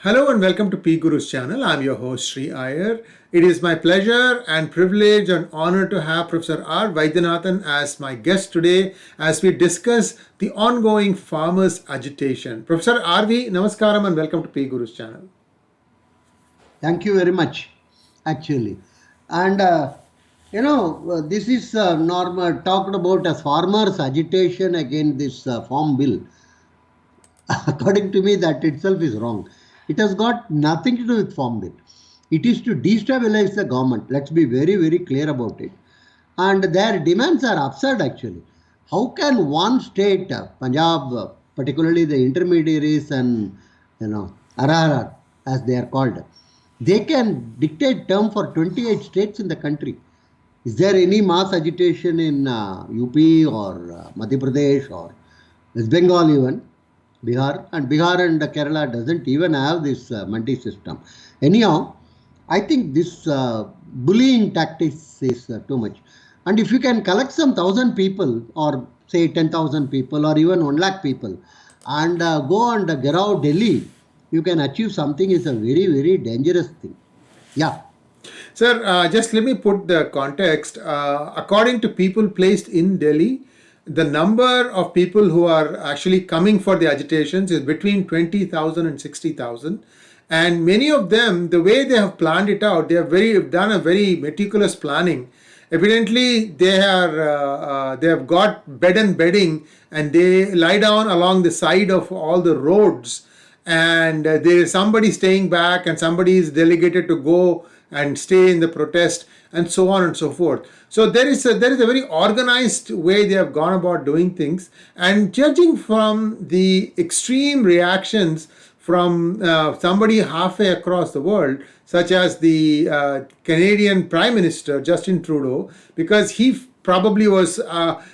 Hello and welcome to P Guru's channel. I'm your host Sri Iyer. It is my pleasure and privilege and honor to have Professor R. Vaidyanathan as my guest today as we discuss the ongoing farmers' agitation. Professor R.V. Namaskaram and welcome to P Guru's channel. Thank you very much, actually. And this is normal talked about as farmers' agitation against this farm bill. According to me, that itself is wrong. It has got nothing to do with farm bill. It is to destabilize the government. Let's be very, very clear about it. And their demands are absurd, actually. How can one state, Punjab, particularly the intermediaries and RRR, as they are called, they can dictate term for 28 states in the country. Is there any mass agitation in UP or Madhya Pradesh or West Bengal even? Bihar and Kerala doesn't even have this multi system. Anyhow, I think this bullying tactics is too much. And if you can collect some thousand people, or say 10,000 people, or even 1 lakh people, and go and get out Delhi, you can achieve something is a very, very dangerous thing. Yeah. Sir, just let me put the context. According to people placed in Delhi, the number of people who are actually coming for the agitations is between 20,000 and 60,000. And many of them, the way they have planned it out, they have done a very meticulous planning. Evidently, they have got bed and bedding, and they lie down along the side of all the roads, and there is somebody staying back and somebody is delegated to go and stay in the protest, and so on and so forth. So there is a very organized way they have gone about doing things, and judging from the extreme reactions from somebody halfway across the world, such as the Canadian Prime Minister Justin Trudeau, because he probably was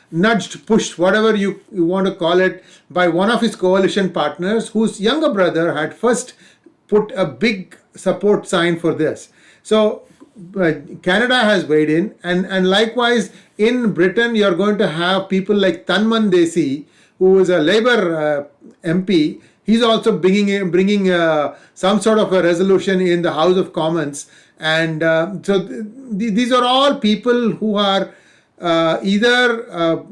nudged, pushed, whatever you want to call it, by one of his coalition partners whose younger brother had first put a big support sign for this. So Canada has weighed in, and likewise in Britain, you're going to have people like Tanman Desi, who is a Labour MP. He's also bringing some sort of a resolution in the House of Commons, and these are all people who are either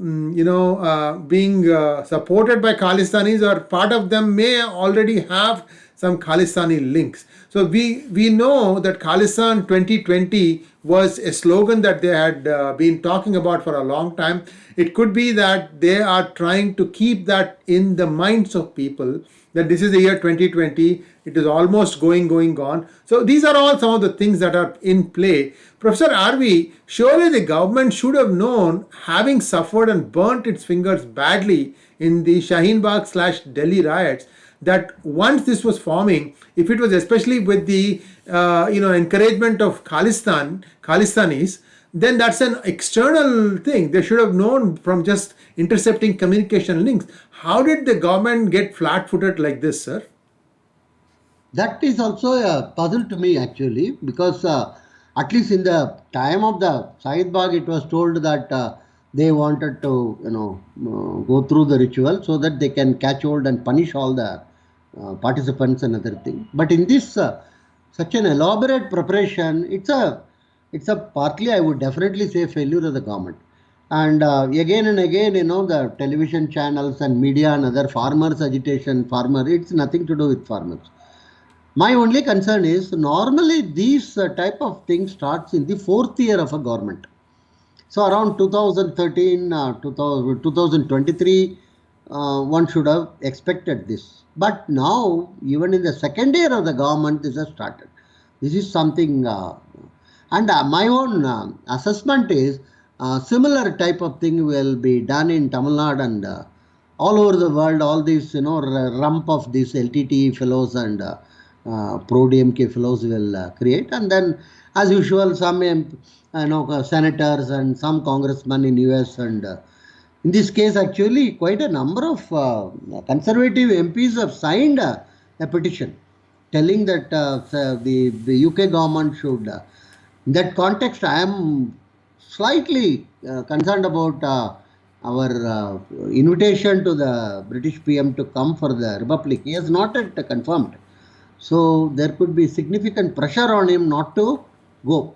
being supported by Khalistanis, or part of them may already have some Khalistani links. So we know that Khalistan 2020 was a slogan that they had been talking about for a long time. It could be that they are trying to keep that in the minds of people, that this is the year 2020, it is almost gone. So these are all some of the things that are in play. Professor RV, surely the government should have known, having suffered and burnt its fingers badly in the Shaheen Bagh / Delhi riots, that once this was forming, if it was especially with the encouragement of Khalistanis, then that's an external thing. They should have known from just intercepting communication links. How did the government get flat-footed like this, sir? That is also a puzzle to me, actually, because at least in the time of the Saeed Bagh, it was told that they wanted to, go through the ritual so that they can catch hold and punish all the participants and other thing. But in this such an elaborate preparation, it's a partly, I would definitely say, failure of the government. And again and again, the television channels and media and other farmers agitation, it's nothing to do with farmers. My only concern is normally these type of things starts in the fourth year of a government. So around 2013, 2023, one should have expected this. But now, even in the second year of the government, this has started. This is something, and my own assessment is similar type of thing will be done in Tamil Nadu and all over the world. All these, rump of these LTTE fellows and pro DMK fellows will create, and then as usual some senators and some congressmen in US, and in this case actually quite a number of conservative MPs have signed a petition telling that the UK government should in that context I am slightly concerned about our invitation to the British PM to come for the Republic. He has not yet confirmed. So there could be significant pressure on him not to go.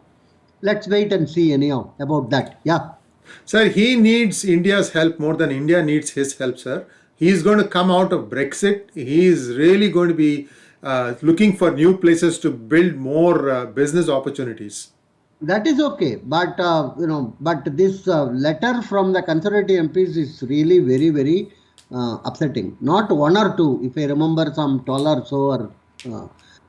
Let's wait and see anyhow about that. Yeah. Sir, he needs India's help more than India needs his help, sir. He is going to come out of Brexit. He is really going to be looking for new places to build more business opportunities. That is okay, but but this letter from the conservative MPs is really very, very upsetting. Not one or two, if I remember, some 12 or so.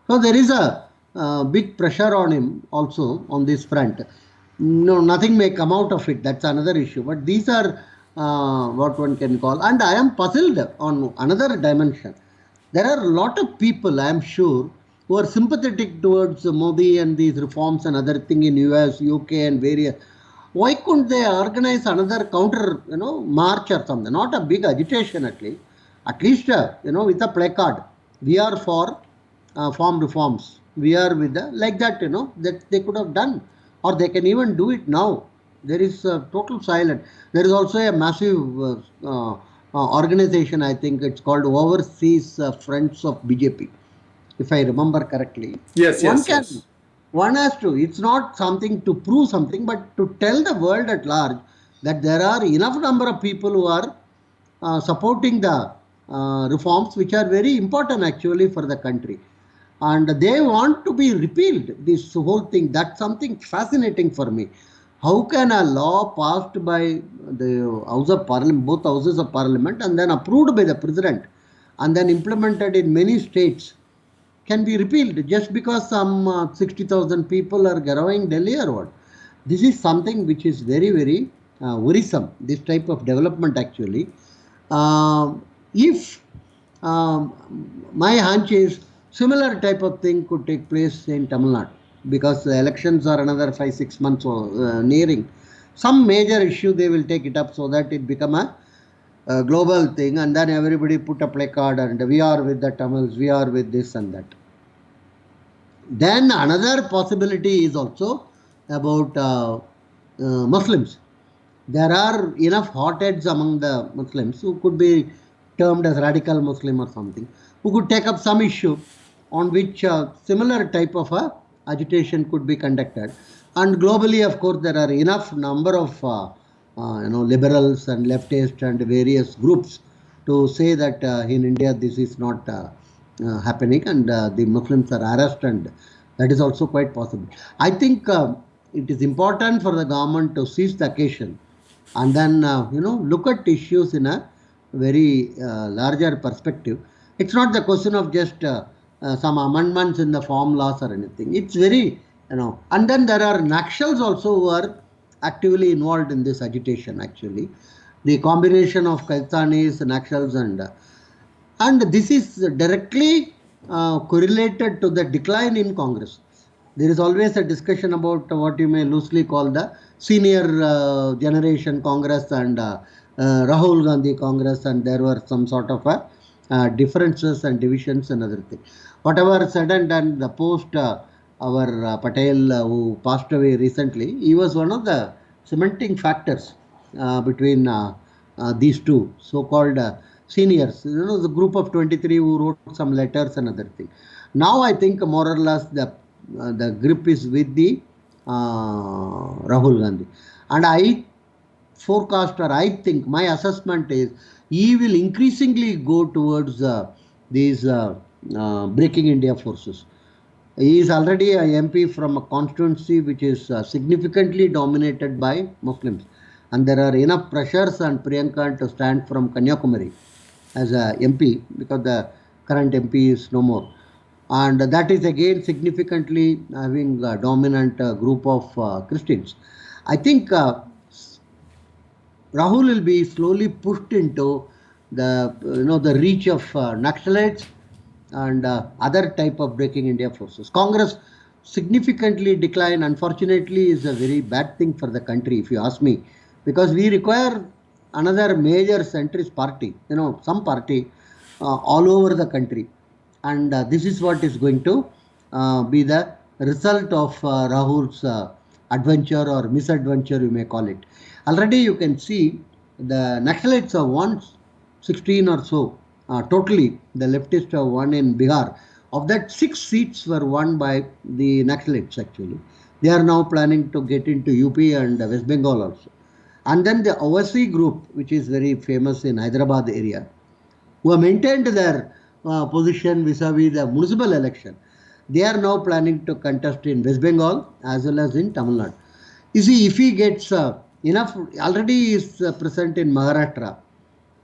So there is a big pressure on him also on this front. No, nothing may come out of it. That's another issue. But these are what one can call. And I am puzzled on another dimension. There are a lot of people, I am sure, who are sympathetic towards Modi and these reforms and other thing in US, UK and various. Why couldn't they organize another counter, march or something? Not a big agitation at least. At least, with a placard. We are for farm reforms. We are with the, like that, that they could have done. Or they can even do it now. There is total silence. There is also a massive organization, I think it's called Overseas Friends of BJP, if I remember correctly. Yes, One yes, can, yes. one has to, it's not something to prove something, but to tell the world at large that there are enough number of people who are supporting the reforms, which are very important actually for the country. And they want to be repealed, this whole thing. That's something fascinating for me. How can a law passed by the House of Parliament, both houses of Parliament, and then approved by the President, and then implemented in many states, can be repealed just because some 60,000 people are garrowing Delhi or what? This is something which is very, very worrisome, this type of development actually. If my hunch is similar type of thing could take place in Tamil Nadu, because the elections are another 5-6 months nearing. Some major issue they will take it up so that it become a global thing, and then everybody put a placard and we are with the Tamils, we are with this and that. Then another possibility is also about Muslims. There are enough hotheads among the Muslims who could be termed as radical Muslim or something, who could take up some issue on which similar type of agitation could be conducted. And globally, of course, there are enough number of liberals and leftists and various groups to say that in India this is not happening, and the Muslims are harassed, and that is also quite possible. I think it is important for the government to seize the occasion and then look at issues in a very larger perspective. It's not the question of just some amendments in the farm laws or anything. It's very, and then there are Nakshals also who are actively involved in this agitation actually. The combination of Khaitanis, Nakshals and this is directly correlated to the decline in Congress. There is always a discussion about what you may loosely call the senior generation Congress and Rahul Gandhi Congress, and there were some sort of differences and divisions and other things. Whatever said and done, the post our Patel who passed away recently, he was one of the cementing factors between these two so-called seniors. The group of 23 who wrote some letters and other things. Now I think more or less the grip is with the Rahul Gandhi, and I forecast, or I think my assessment is he will increasingly go towards these breaking India forces. He is already a MP from a constituency which is significantly dominated by Muslims, and there are enough pressures on Priyanka to stand from Kanyakumari as a MP, because the current MP is no more, and that is again significantly having a dominant group of Christians. I think Rahul will be slowly pushed into the the reach of Naxalites and other type of breaking India forces. Congress significantly decline, unfortunately, is a very bad thing for the country, if you ask me, because we require another major centrist party, some party all over the country, and this is what is going to be the result of Rahul's adventure or misadventure, you may call it. Already you can see the Naxalites have won 16 or so. Totally, the leftists have won in Bihar. Of that, 6 seats were won by the Naxalites actually. They are now planning to get into UP and West Bengal also. And then the Ovasi group, which is very famous in Hyderabad area, who have maintained their position vis-a-vis the municipal election. They are now planning to contest in West Bengal as well as in Tamil Nadu. You see, if he gets enough, already is present in Maharashtra,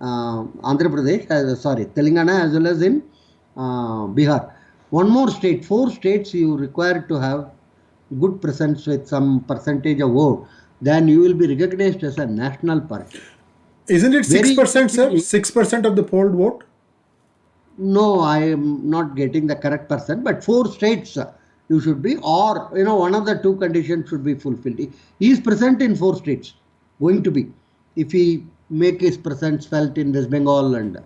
Andhra Pradesh, sorry, Telangana as well as in Bihar. One more state, 4 states you require to have good presence with some percentage of vote, then you will be recognized as a national party. Isn't it Very 6%, sir? interestingly, 6% of the polled vote? no, I am not getting the correct person, but 4 states you should be, or one of the two conditions should be fulfilled. He is present in 4 states, going to be, if he make his presence felt in West Bengal, and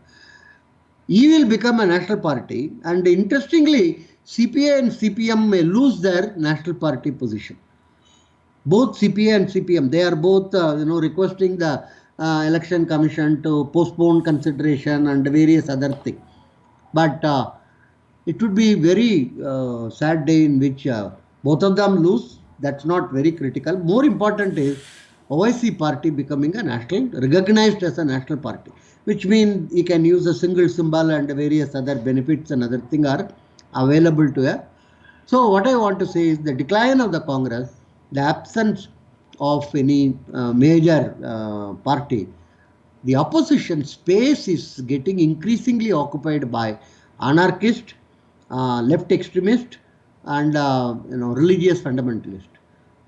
he will become a national party. And interestingly, CPA and CPM may lose their national party position. Both CPA and CPM, they are both requesting the election commission to postpone consideration and various other things. But it would be very sad day in which both of them lose. That's not very critical. More important is OIC party becoming a national, recognized as a national party, which means he can use a single symbol and various other benefits and other things are available to a. So what I want to say is the decline of the Congress, the absence of any major party, the opposition space is getting increasingly occupied by anarchist, left extremist, and religious fundamentalist,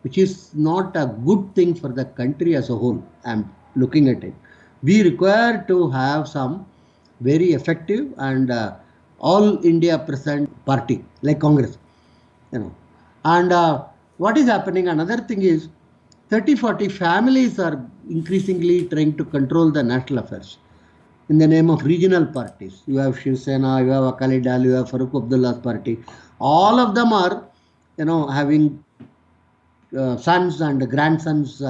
which is not a good thing for the country as a whole. I'm looking at it. We require to have some very effective and all India present party like Congress, you know. And what is happening? Another thing is 30-40 families are increasingly trying to control the national affairs in the name of regional parties. You have Shiv Sena, you have Akali Dal, you have Farooq Abdullah's party. All of them are, having sons and grandsons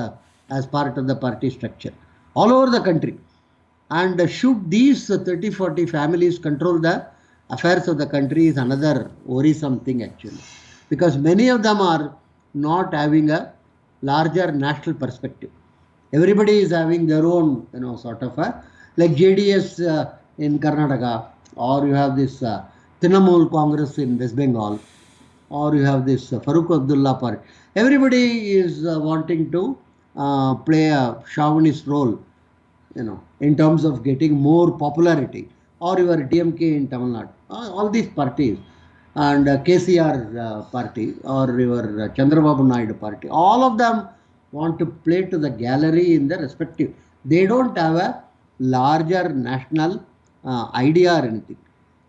as part of the party structure all over the country. And should these 30-40 families control the affairs of the country is another worrisome thing actually, because many of them are not having a larger national perspective. Everybody is having their own, sort of a, like JDS in Karnataka, or you have this Trinamool Congress in West Bengal, or you have this Farooq Abdullah party. Everybody is wanting to play a chauvinist role, in terms of getting more popularity, or your DMK in Tamil Nadu, all these parties, and KCR party, or your Chandrababu Naidu party, all of them want to play to the gallery in the respective. They don't have a larger national idea or anything.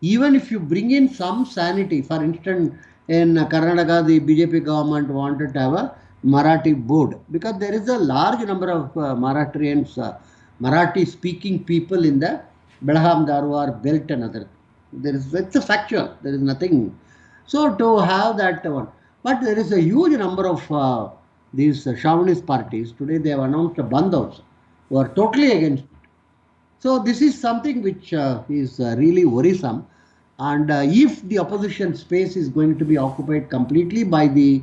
Even if you bring in some sanity, for instance, in Karnataka, the BJP government wanted to have a Marathi board, because there is a large number of Marathians, Marathi speaking people in the Belgaum Dharwad belt and other. It's a factual, there is nothing. So to have that one, but there is a huge number of these chauvinist parties. Today they have announced a Bandh also, who are totally against it. So this is something which is really worrisome. And if the opposition space is going to be occupied completely by the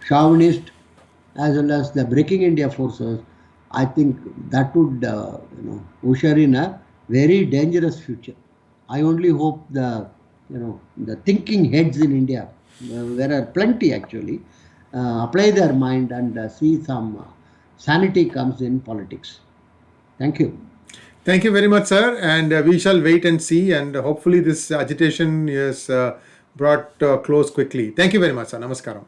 chauvinist as well as the Breaking India forces, I think that would usher in a very dangerous future. I only hope the thinking heads in India, there are plenty actually, apply their mind and see some sanity comes in politics. Thank you. Thank you very much, sir. And we shall wait and see. And hopefully, this agitation is brought close quickly. Thank you very much, sir. Namaskaram.